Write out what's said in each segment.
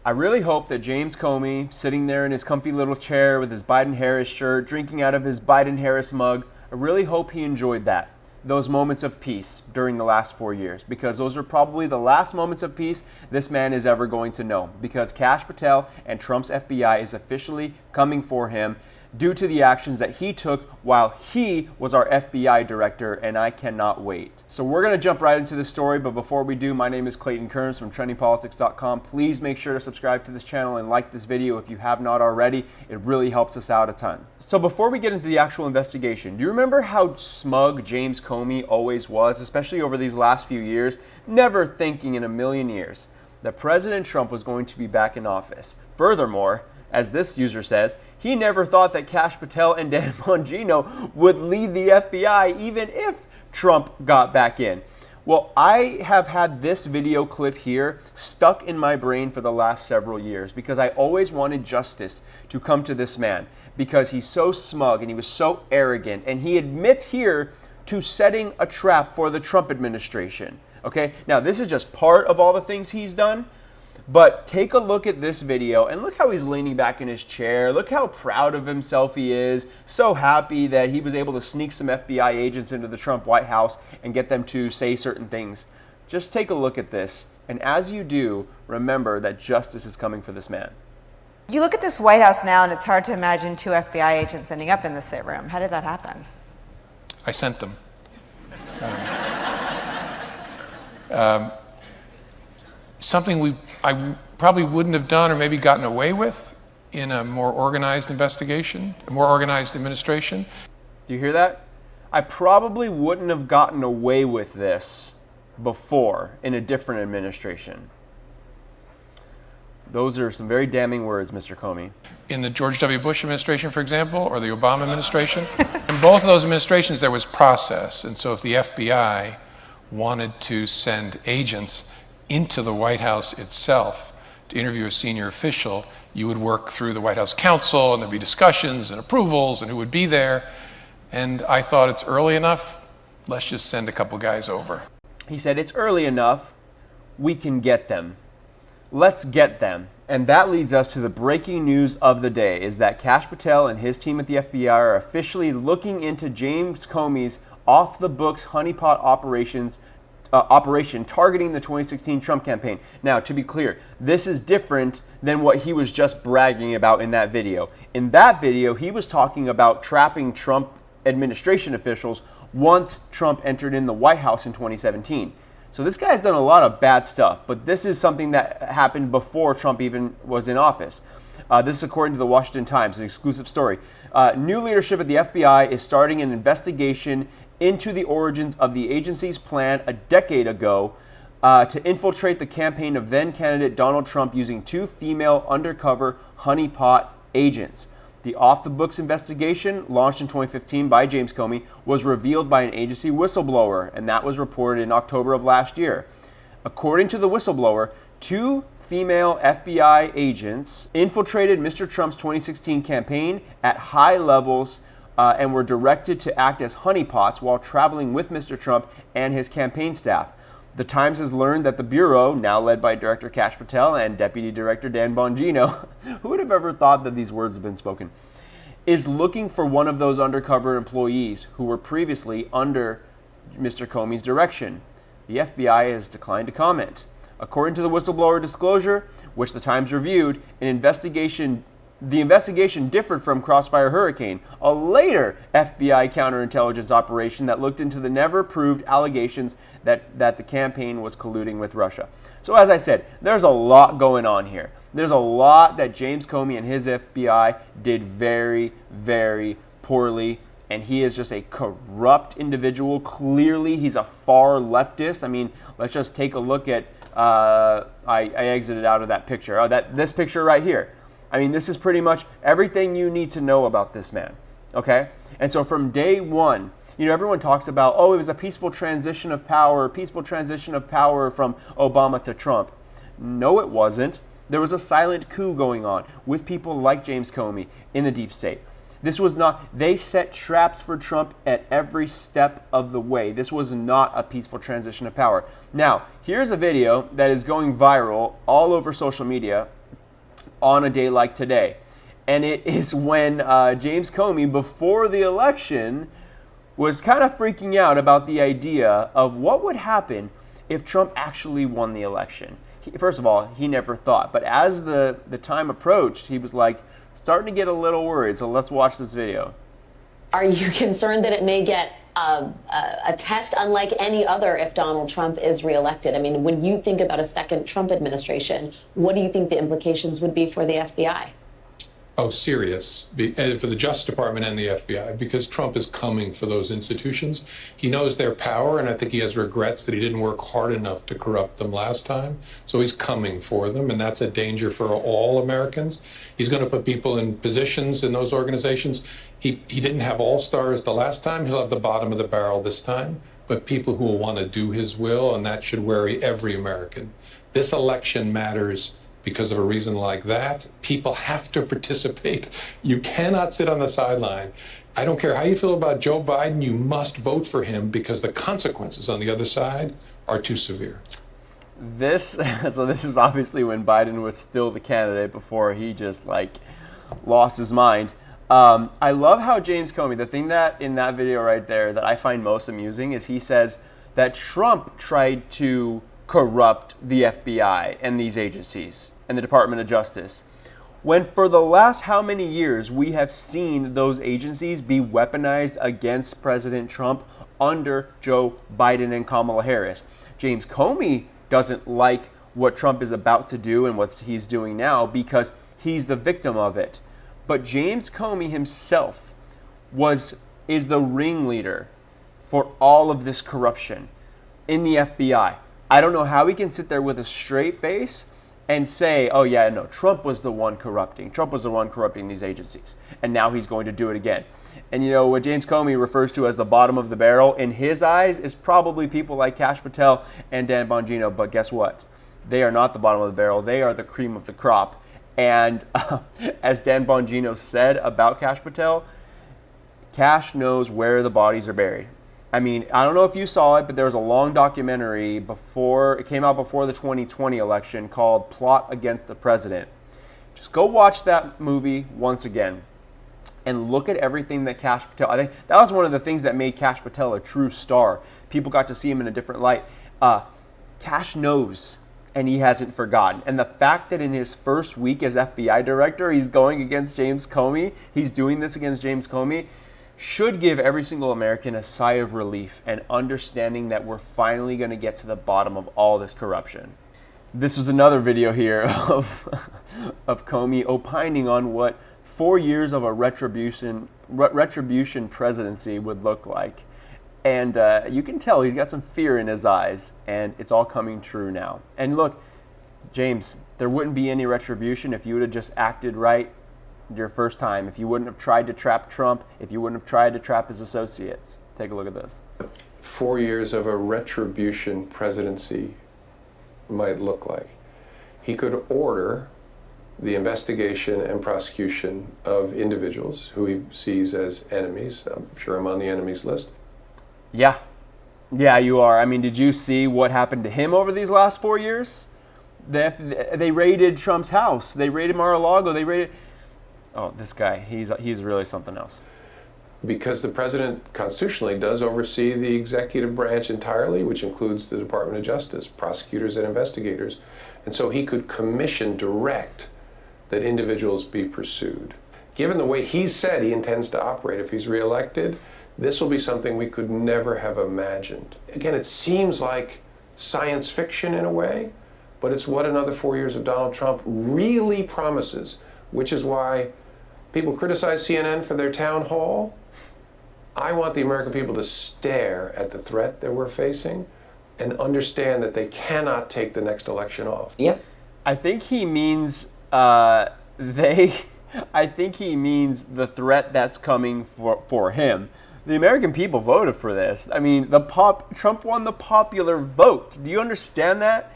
I really hope that James Comey, sitting there in his comfy little chair with his Biden-Harris shirt, drinking out of his Biden-Harris mug, I really hope he enjoyed that. Those moments of peace during the last 4 years, because those are probably the last moments of peace this man is ever going to know, because Kash Patel and Trump's FBI is officially coming for him due to the actions that he took while he was our FBI director, and I cannot wait. So we're going to jump right into this story, but before we do, my name is Clayton Kearns from TrendingPolitics.com. Please make sure to subscribe to this channel and like this video if you have not already. It really helps us out a ton. So before we get into the actual investigation, do you remember how smug James Comey always was, especially over these last few years, never thinking in a million years that President Trump was going to be back in office? Furthermore, as this user says, he never thought that Kash Patel and Dan Bongino would lead the FBI even if Trump got back in. Well, I have had this video clip here stuck in my brain for the last several years because I always wanted justice to come to this man because he's so smug and he was so arrogant, and he admits here to setting a trap for the Trump administration. Okay, now this is just part of all the things he's done. But take a look at this video and look how he's leaning back in his chair. Look how proud of himself he is. So happy that he was able to sneak some FBI agents into the Trump White House and get them to say certain things. Just take a look at this. And as you do, remember that justice is coming for this man. You look at this White House now and it's hard to imagine two FBI agents ending up in the same room. How did that happen? I sent them. Something I probably wouldn't have done or maybe gotten away with in a more organized investigation, a more organized administration. Do you hear that? I probably wouldn't have gotten away with this before in a different administration. Those are some very damning words, Mr. Comey. In the George W. Bush administration, for example, or the Obama administration, in both of those administrations there was process. And so if the FBI wanted to send agents into the White House itself to interview a senior official, you would work through the White House counsel and there'd be discussions and approvals and who would be there. And I thought it's early enough, let's just send a couple guys over. He said, it's early enough, we can get them. Let's get them. And that leads us to the breaking news of the day, is that Kash Patel and his team at the FBI are officially looking into James Comey's off-the-books honeypot operation targeting the 2016 Trump campaign. Now, to be clear, this is different than what he was just bragging about in that video. In that video, he was talking about trapping Trump administration officials once Trump entered in the White House in 2017. So this guy's done a lot of bad stuff, but this is something that happened before Trump even was in office. This is according to the Washington Times, an exclusive story. New leadership at the FBI is starting an investigation into the origins of the agency's plan a decade ago to infiltrate the campaign of then-candidate Donald Trump using two female undercover honeypot agents. The off-the-books investigation, launched in 2015 by James Comey, was revealed by an agency whistleblower, and that was reported in October of last year. According to the whistleblower, two female FBI agents infiltrated Mr. Trump's 2016 campaign at high levels and were directed to act as honeypots while traveling with Mr. Trump and his campaign staff. The Times has learned that the Bureau, now led by Director Kash Patel and Deputy Director Dan Bongino, who would have ever thought that these words have been spoken, is looking for one of those undercover employees who were previously under Mr. Comey's direction. The FBI has declined to comment. According to the whistleblower disclosure, which the Times reviewed, the investigation differed from Crossfire Hurricane, a later FBI counterintelligence operation that looked into the never-proved allegations that the campaign was colluding with Russia. So as I said, there's a lot going on here. There's a lot that James Comey and his FBI did very, very poorly, and he is just a corrupt individual. Clearly, he's a far leftist. I mean, let's just take a look at, I exited out of that picture. This picture right here. I mean, this is pretty much everything you need to know about this man, okay? And so from day one, you know, everyone talks about, oh, it was a peaceful transition of power from Obama to Trump. No, it wasn't. There was a silent coup going on with people like James Comey in the deep state. This was not, they set traps for Trump at every step of the way. This was not a peaceful transition of power. Now, here's a video that is going viral all over social media on a day like today. And it is when James Comey, before the election, was kind of freaking out about the idea of what would happen if Trump actually won the election. First of all, he never thought. But as the time approached, he was like starting to get a little worried. So let's watch this video. Are you concerned that it may get a test unlike any other if Donald Trump is reelected? I mean, when you think about a second Trump administration, what do you think the implications would be for the FBI? Oh, serious, for the Justice Department and the FBI, because Trump is coming for those institutions. He knows their power, and I think he has regrets that he didn't work hard enough to corrupt them last time. So he's coming for them, and that's a danger for all Americans. He's going to put people in positions in those organizations. He didn't have all-stars the last time. He'll have the bottom of the barrel this time, but people who will want to do his will, and that should worry every American. This election matters. Because of a reason like that, people have to participate. You cannot sit on the sideline. I don't care how you feel about Joe Biden, you must vote for him because the consequences on the other side are too severe. So this is obviously when Biden was still the candidate before he just lost his mind. I love how James Comey, the thing that in that video right there that I find most amusing is he says that Trump tried to corrupt the FBI and these agencies and the Department of Justice, when for the last how many years we have seen those agencies be weaponized against President Trump under Joe Biden and Kamala Harris. James Comey doesn't like what Trump is about to do and what he's doing now because he's the victim of it. But James Comey himself is the ringleader for all of this corruption in the FBI. I don't know how he can sit there with a straight face and say, oh yeah, no, Trump was the one corrupting. Trump was the one corrupting these agencies. And now he's going to do it again. And you know, what James Comey refers to as the bottom of the barrel, in his eyes, is probably people like Kash Patel and Dan Bongino. But guess what? They are not the bottom of the barrel. They are the cream of the crop. And as Dan Bongino said about Kash Patel, Kash knows where the bodies are buried. I mean, I don't know if you saw it, but there was a long documentary it came out before the 2020 election called Plot Against the President. Just go watch that movie once again and look at everything that Kash Patel, I think that was one of the things that made Kash Patel a true star. People got to see him in a different light. Kash knows, and he hasn't forgotten. And the fact that in his first week as FBI director, he's going against James Comey, he's doing this against James Comey, should give every single American a sigh of relief and understanding that we're finally going to get to the bottom of all this corruption. This was another video here of Comey opining on what 4 years of a retribution presidency would look like. And you can tell he's got some fear in his eyes, and it's all coming true now. And look, James, there wouldn't be any retribution if you would have just acted right your first time, if you wouldn't have tried to trap Trump, if you wouldn't have tried to trap his associates. Take a look at this. 4 years of a retribution presidency might look like. He could order the investigation and prosecution of individuals who he sees as enemies. I'm sure I'm on the enemies list. Yeah, you are. I mean, did you see what happened to him over these last 4 years? They raided Trump's house. They raided Mar-a-Lago. They raided... Oh, this guy, he's really something else. Because the president constitutionally does oversee the executive branch entirely, which includes the Department of Justice, prosecutors and investigators. And so he could direct that individuals be pursued. Given the way he said he intends to operate if he's reelected, this will be something we could never have imagined. Again, it seems like science fiction in a way, but it's what another 4 years of Donald Trump really promises, which is why people criticize CNN for their town hall. I want the American people to stare at the threat that we're facing and understand that they cannot take the next election off. Yep. I think he means I think he means the threat that's coming for him. The American people voted for this. I mean, Trump won the popular vote. Do you understand that?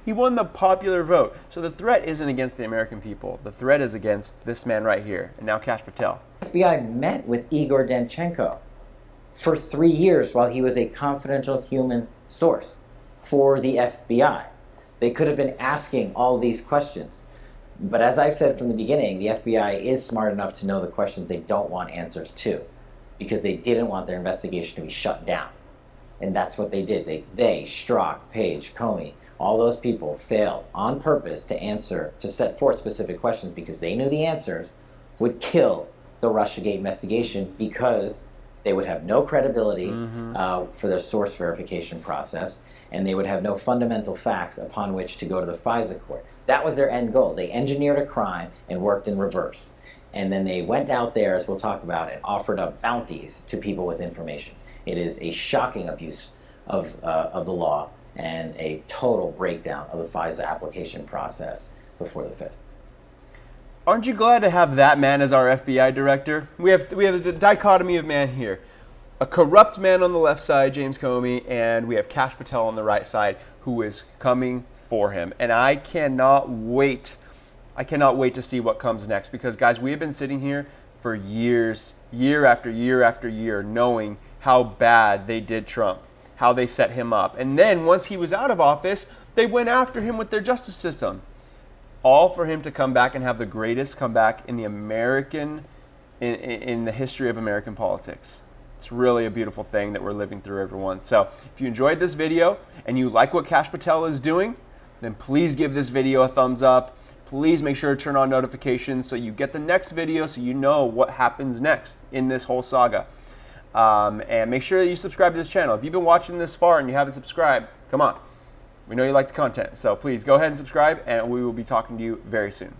He won the popular vote. So the threat isn't against the American people. The threat is against this man right here, and now Kash Patel. The FBI met with Igor Danchenko for 3 years while he was a confidential human source for the FBI. They could have been asking all these questions. But as I've said from the beginning, the FBI is smart enough to know the questions they don't want answers to, because they didn't want their investigation to be shut down. And that's what they did. They Strzok, Page, Comey, all those people failed on purpose to set forth specific questions, because they knew the answers would kill the Russiagate investigation, because they would have no credibility for their source verification process, and they would have no fundamental facts upon which to go to the FISA court. That was their end goal. They engineered a crime and worked in reverse. And then they went out there, as we'll talk about, and offered up bounties to people with information. It is a shocking abuse of the law and a total breakdown of the FISA application process before the FISC. Aren't you glad to have that man as our FBI director? We have the dichotomy of man here. A corrupt man on the left side, James Comey, and we have Kash Patel on the right side, who is coming for him. And I cannot wait to see what comes next, because, guys, we have been sitting here for years, year after year after year, knowing how bad they did Trump, how they set him up. And then once he was out of office, they went after him with their justice system. All for him to come back and have the greatest comeback in the in the history of American politics. It's really a beautiful thing that we're living through, everyone. So if you enjoyed this video and you like what Kash Patel is doing, then please give this video a thumbs up. Please make sure to turn on notifications so you get the next video, so you know what happens next in this whole saga. And make sure that you subscribe to this channel. If you've been watching this far and you haven't subscribed, come on. We know you like the content, so please go ahead and subscribe, and we will be talking to you very soon.